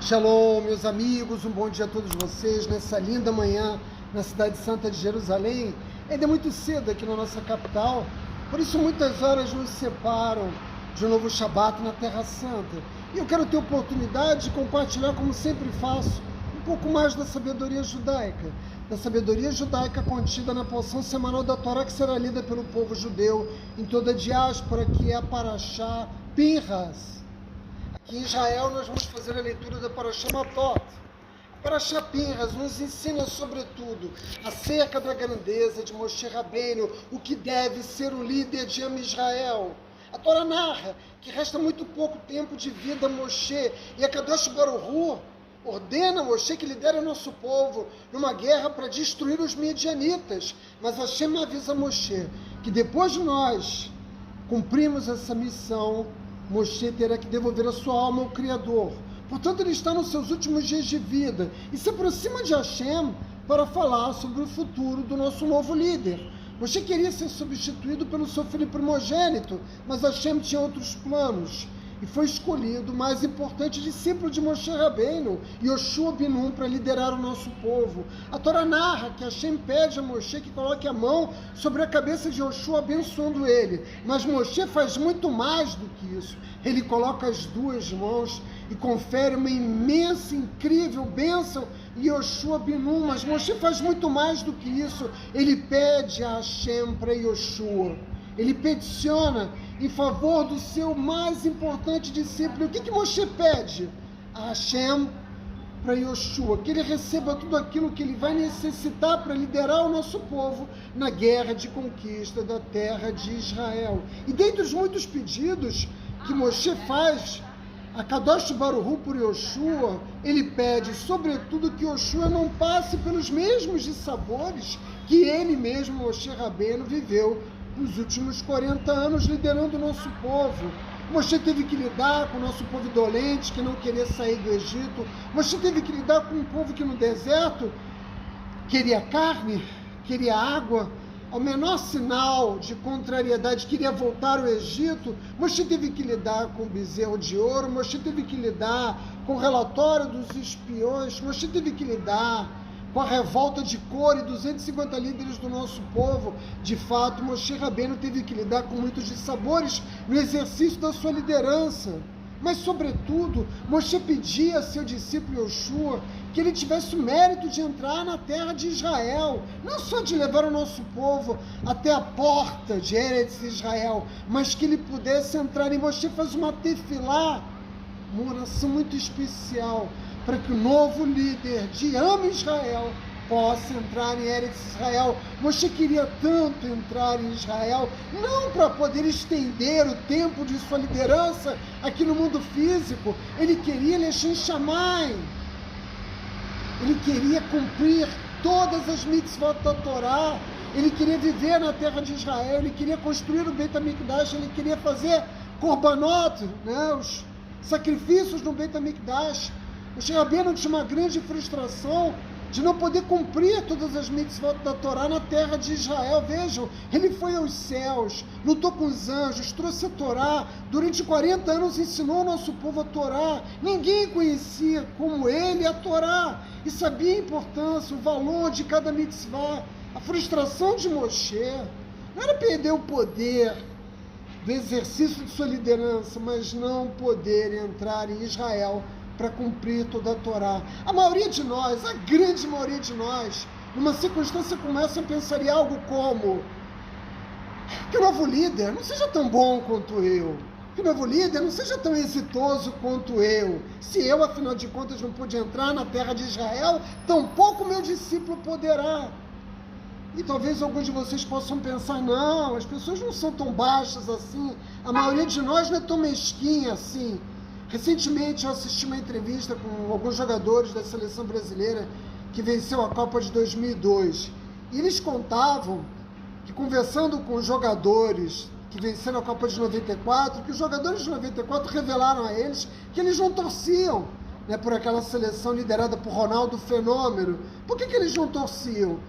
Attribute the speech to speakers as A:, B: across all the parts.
A: Shalom, meus amigos, um bom dia a todos vocês nessa linda manhã na cidade santa de Jerusalém. Ainda é muito cedo aqui na nossa capital, por isso muitas horas nos separam de um novo Shabat na Terra Santa. E eu quero ter oportunidade de compartilhar, como sempre faço, um pouco mais da sabedoria judaica contida na porção semanal da Torá que será lida pelo povo judeu em toda a diáspora, que é a Parashá Pinhas. Aqui em Israel nós vamos fazer a leitura da Parashá Matot. A Parashá Pinhas nos ensina sobretudo acerca da grandeza de Moshe Rabbeinu, o que deve ser o líder de Am Israel. A Torá narra que resta muito pouco tempo de vida a Moshe, e a Kadosh Baruch Hu ordena a Moshe que lidere o nosso povo numa guerra para destruir os midianitas. Mas Hashem avisa a Moshe que depois de nós cumprirmos essa missão, Moshe terá que devolver a sua alma ao Criador. Portanto, ele está nos seus últimos dias de vida e se aproxima de Hashem para falar sobre o futuro do nosso novo líder. Moshe queria ser substituído pelo seu filho primogênito, mas Hashem tinha outros planos. E foi escolhido o mais importante discípulo de Moshe Rabbeinu, Yoshua ben Nun, para liderar o nosso povo. A Torá narra que Hashem pede a Moshe que coloque a mão sobre a cabeça de Yoshua, abençoando ele. Mas Moshe faz muito mais do que isso. Ele coloca as duas mãos e confere uma imensa, incrível bênção a Yoshua ben Nun. Mas Moshe faz muito mais do que isso. Ele pede a Hashem para Yoshua. Ele peticiona em favor do seu mais importante discípulo. O que Moshe pede? A Hashem para Yoshua, que ele receba tudo aquilo que ele vai necessitar para liderar o nosso povo na guerra de conquista da terra de Israel. E dentre os muitos pedidos que Moshe faz a Kadosh Baruch Hu por Yoshua, ele pede sobretudo que Yoshua não passe pelos mesmos dissabores que ele mesmo, Moshe Rabbeinu, viveu nos últimos 40 anos liderando o nosso povo. Moshe teve que lidar com o nosso povo indolente, que não queria sair do Egito. Moshe teve que lidar com um povo que no deserto queria carne, queria água. Ao menor sinal de contrariedade, queria voltar ao Egito. Moshe teve que lidar com o bezerro de ouro. Moshe teve que lidar com o relatório dos espiões. Moshe teve que lidar com a revolta de Core, 250 líderes do nosso povo. De fato, Moshe Rabbeinu teve que lidar com muitos dissabores no exercício da sua liderança. Mas, sobretudo, Moshe pedia a seu discípulo Yoshua que ele tivesse o mérito de entrar na terra de Israel, não só de levar o nosso povo até a porta de Eretz Israel, mas que ele pudesse entrar. E Moshe faz uma tefilá, uma oração muito especial, para que o novo líder de Am Israel possa entrar em Eretz Israel. Moshe queria tanto entrar em Israel, não para poder estender o tempo de sua liderança aqui no mundo físico. Ele queria Leshem Shamayim. Ele queria cumprir todas as mitzvot da Torá. Ele queria viver na terra de Israel. Ele queria construir o Beit HaMikdash. Ele queria fazer korbanot, os sacrifícios no Beit HaMikdash. Moshe Rabbeinu tinha uma grande frustração de não poder cumprir todas as mitzvot da Torá na terra de Israel. Vejam, ele foi aos céus, lutou com os anjos, trouxe a Torá, durante 40 anos ensinou o nosso povo a Torá. Ninguém conhecia como ele a Torá e sabia a importância, o valor de cada mitzvah. A frustração de Moshe não era perder o poder do exercício de sua liderança, mas não poder entrar em Israel para cumprir toda a Torá. A maioria de nós, a grande maioria de nós, numa circunstância como essa, pensaria algo como: que o novo líder não seja tão bom quanto eu, que o novo líder não seja tão exitoso quanto eu. Se eu, afinal de contas, não pude entrar na terra de Israel, tampouco meu discípulo poderá. E talvez alguns de vocês possam pensar: não, as pessoas não são tão baixas assim, a maioria de nós não é tão mesquinha assim. Recentemente eu assisti uma entrevista com alguns jogadores da seleção brasileira que venceu a Copa de 2002. E eles contavam que, conversando com os jogadores que venceram a Copa de 94, que os jogadores de 94 revelaram a eles que eles não torciam, por aquela seleção liderada por Ronaldo Fenômeno. Por que eles não torciam?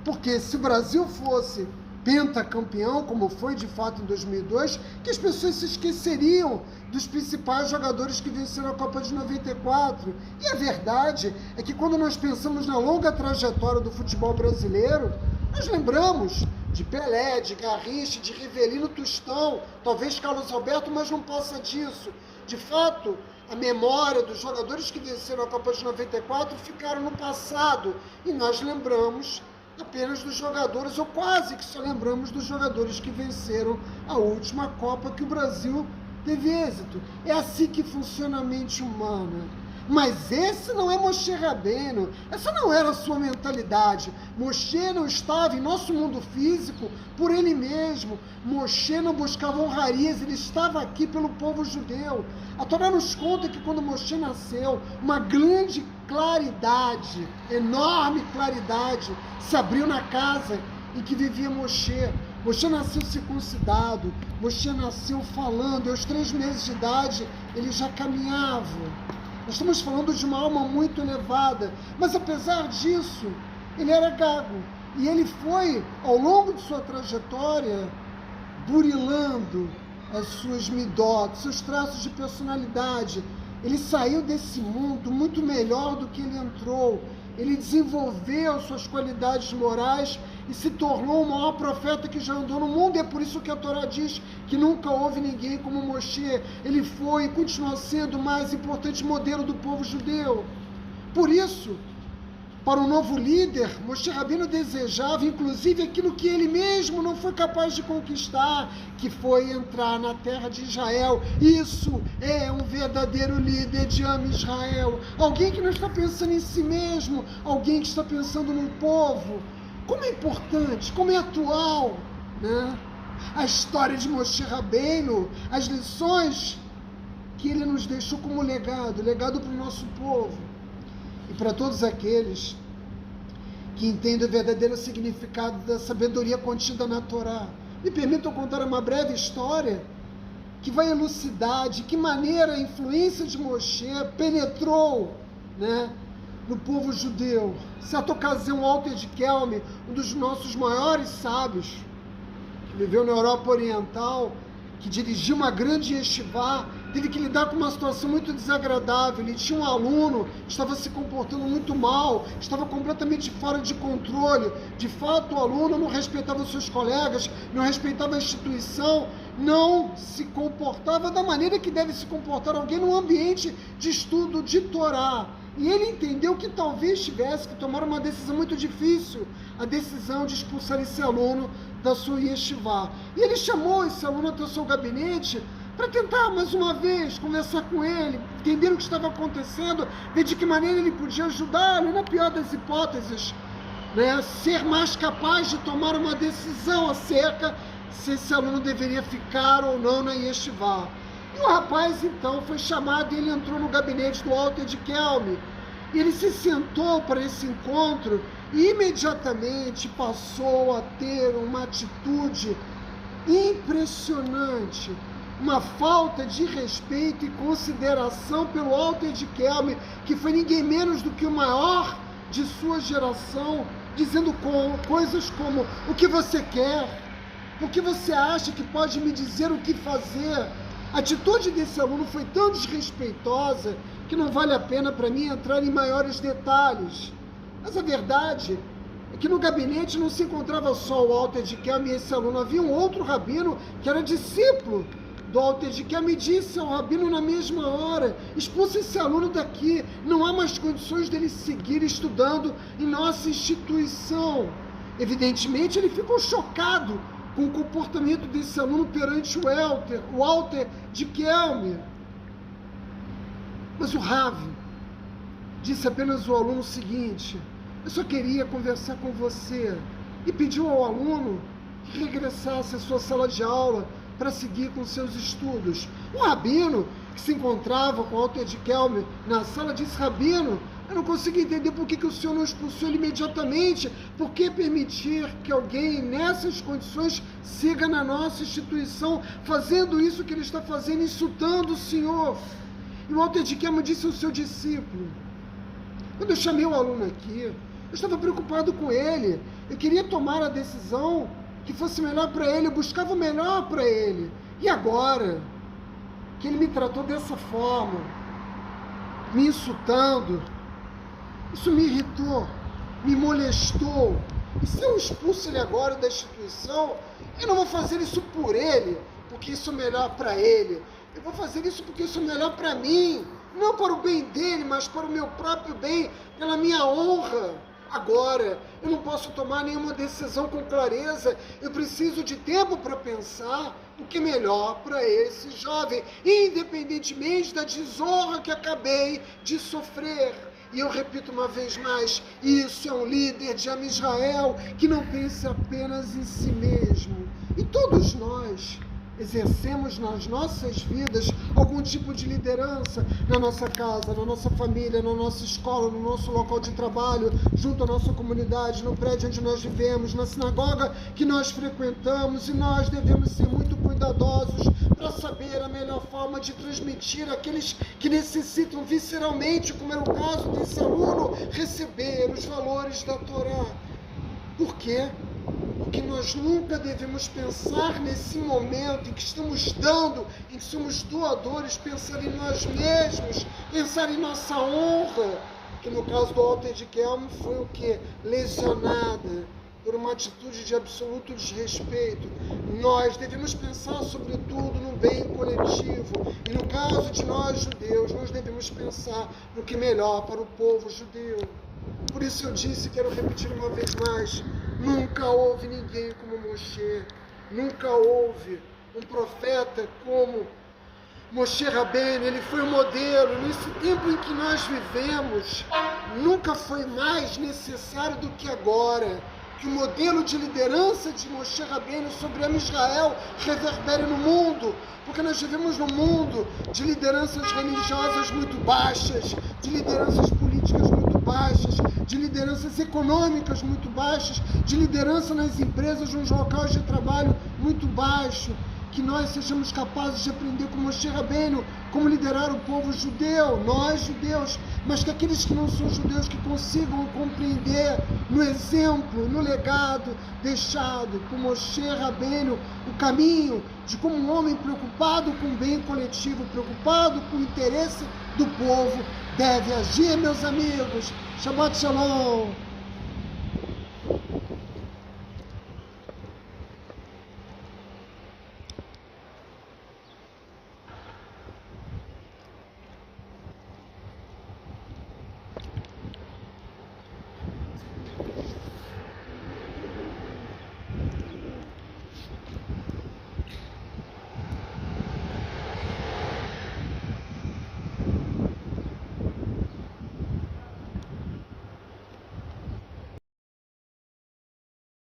A: Porque se o Brasil fosse pentacampeão, como foi de fato em 2002, que as pessoas se esqueceriam dos principais jogadores que venceram a Copa de 94. E a verdade é que quando nós pensamos na longa trajetória do futebol brasileiro, nós lembramos de Pelé, de Garrincha, de Rivelino, Tostão, talvez Carlos Alberto, mas não passa disso. De fato, a memória dos jogadores que venceram a Copa de 94 ficaram no passado, e nós lembramos apenas dos jogadores, ou quase que só lembramos dos jogadores que venceram a última Copa que o Brasil teve êxito. É assim que funciona a mente humana. Mas esse não é Moshe Rabbeinu, essa não era a sua mentalidade. Moshe não estava em nosso mundo físico por ele mesmo. Moshe não buscava honrarias, ele estava aqui pelo povo judeu. A Torá nos conta que quando Moshe nasceu, uma grande claridade, enorme claridade, se abriu na casa em que vivia Moshe. Moshe nasceu circuncidado, Moshe nasceu falando, e aos 3 meses de idade ele já caminhava. Nós estamos falando de uma alma muito elevada, mas apesar disso, ele era gago. E ele foi, ao longo de sua trajetória, burilando as suas midot, seus traços de personalidade. Ele saiu desse mundo muito melhor do que ele entrou. Ele desenvolveu suas qualidades morais e se tornou o maior profeta que já andou no mundo. E é por isso que a Torá diz que nunca houve ninguém como Moshe. Ele foi e continua sendo o mais importante modelo do povo judeu. Por isso, para o novo líder, Moshe Rabbeinu desejava, inclusive, aquilo que ele mesmo não foi capaz de conquistar, que foi entrar na terra de Israel. Isso é um verdadeiro líder de Am Israel. Alguém que não está pensando em si mesmo, alguém que está pensando no povo. Como é importante, como é atual, né? A história de Moshe Rabbeinu, as lições que ele nos deixou como legado para o nosso povo. E para todos aqueles que entendem o verdadeiro significado da sabedoria contida na Torá, me permitam contar uma breve história que vai elucidar de que maneira a influência de Moshe penetrou, né, no povo judeu. Certa ocasião, Walter de Kelme, um dos nossos maiores sábios, que viveu na Europa Oriental, que dirigiu uma grande yeshivá, teve que lidar com uma situação muito desagradável. Ele tinha um aluno que estava se comportando muito mal, estava completamente fora de controle. De fato, o aluno não respeitava os seus colegas, não respeitava a instituição, não se comportava da maneira que deve se comportar alguém num ambiente de estudo de Torá. E ele entendeu que talvez tivesse que tomar uma decisão muito difícil, a decisão de expulsar esse aluno da sua yeshivá. E ele chamou esse aluno até o seu gabinete para tentar, mais uma vez, conversar com ele, entender o que estava acontecendo, ver de que maneira ele podia ajudá-lo, e na pior das hipóteses, né, ser mais capaz de tomar uma decisão acerca se esse aluno deveria ficar ou não na yeshivá. E o rapaz, então, foi chamado e ele entrou no gabinete do Walter de Kelme. E ele se sentou para esse encontro e imediatamente passou a ter uma atitude impressionante, uma falta de respeito e consideração pelo Walter de Kelme, que foi ninguém menos do que o maior de sua geração, dizendo coisas como: o que você quer? O que você acha que pode me dizer o que fazer? A atitude desse aluno foi tão desrespeitosa que não vale a pena para mim entrar em maiores detalhes. Mas a verdade é que no gabinete não se encontrava só o Walter de Kelme e esse aluno. Havia um outro rabino que era discípulo do Walter de Kelme e disse ao rabino na mesma hora: expulsa esse aluno daqui, não há mais condições dele seguir estudando em nossa instituição. Evidentemente ele ficou chocado com o comportamento desse aluno perante o Walter de Kelme. Mas o Rav disse apenas ao aluno o seguinte: eu só queria conversar com você, e pediu ao aluno que regressasse à sua sala de aula para seguir com seus estudos. O rabino, que se encontrava com o Walter de Kelme na sala, disse: rabino, eu não consigo entender por que o senhor não expulsou ele imediatamente. Por que permitir que alguém nessas condições siga na nossa instituição, fazendo isso que ele está fazendo, insultando o senhor? E o Walter de Kelme disse ao seu discípulo: quando eu chamei o aluno aqui, eu estava preocupado com ele. Eu queria tomar a decisão que fosse melhor para ele, eu buscava o melhor para ele. E agora que ele me tratou dessa forma, me insultando, isso me irritou, me molestou. E se eu expulso ele agora da instituição, eu não vou fazer isso por ele, porque isso é melhor para ele. Eu vou fazer isso porque isso é melhor para mim, não para o bem dele, mas para o meu próprio bem, pela minha honra. Agora, eu não posso tomar nenhuma decisão com clareza, eu preciso de tempo para pensar o que é melhor para esse jovem, independentemente da desonra que acabei de sofrer. E eu repito uma vez mais, isso é um líder de Amisrael que não pensa apenas em si mesmo. E todos nós exercemos nas nossas vidas algum tipo de liderança na nossa casa, na nossa família, na nossa escola, no nosso local de trabalho, junto à nossa comunidade, no prédio onde nós vivemos, na sinagoga que nós frequentamos, e nós devemos ser muito cuidadosos para saber a melhor forma de transmitir àqueles que necessitam visceralmente, como era o caso desse aluno, receber os valores da Torá. Por quê? Porque nós nunca devemos pensar nesse momento em que estamos dando, em que somos doadores, pensar em nós mesmos, pensar em nossa honra, que no caso do Alter de Kelm foi o quê? Lesionada por uma atitude de absoluto desrespeito. Nós devemos pensar sobretudo no bem coletivo, e no caso de nós judeus, nós devemos pensar no que é melhor para o povo judeu. Por isso eu disse, quero repetir uma vez mais, nunca houve ninguém como Moshe, nunca houve um profeta como Moshe Rabbeinu. Ele foi um modelo. Nesse tempo em que nós vivemos, nunca foi mais necessário do que agora que o modelo de liderança de Moshe Rabbeinu sobre Israel reverbere no mundo, porque nós vivemos num mundo de lideranças religiosas muito baixas, de lideranças políticas muito baixas, de lideranças econômicas muito baixas, de liderança nas empresas, nos locais de trabalho muito baixo. Que nós sejamos capazes de aprender com Moshe Rabbeinu como liderar o povo judeu, nós judeus, mas que aqueles que não são judeus que consigam compreender no exemplo, no legado deixado por Moshe Rabbeinu, o caminho de como um homem preocupado com o bem coletivo, preocupado com o interesse do povo, deve agir, meus amigos. Shabbat Shalom.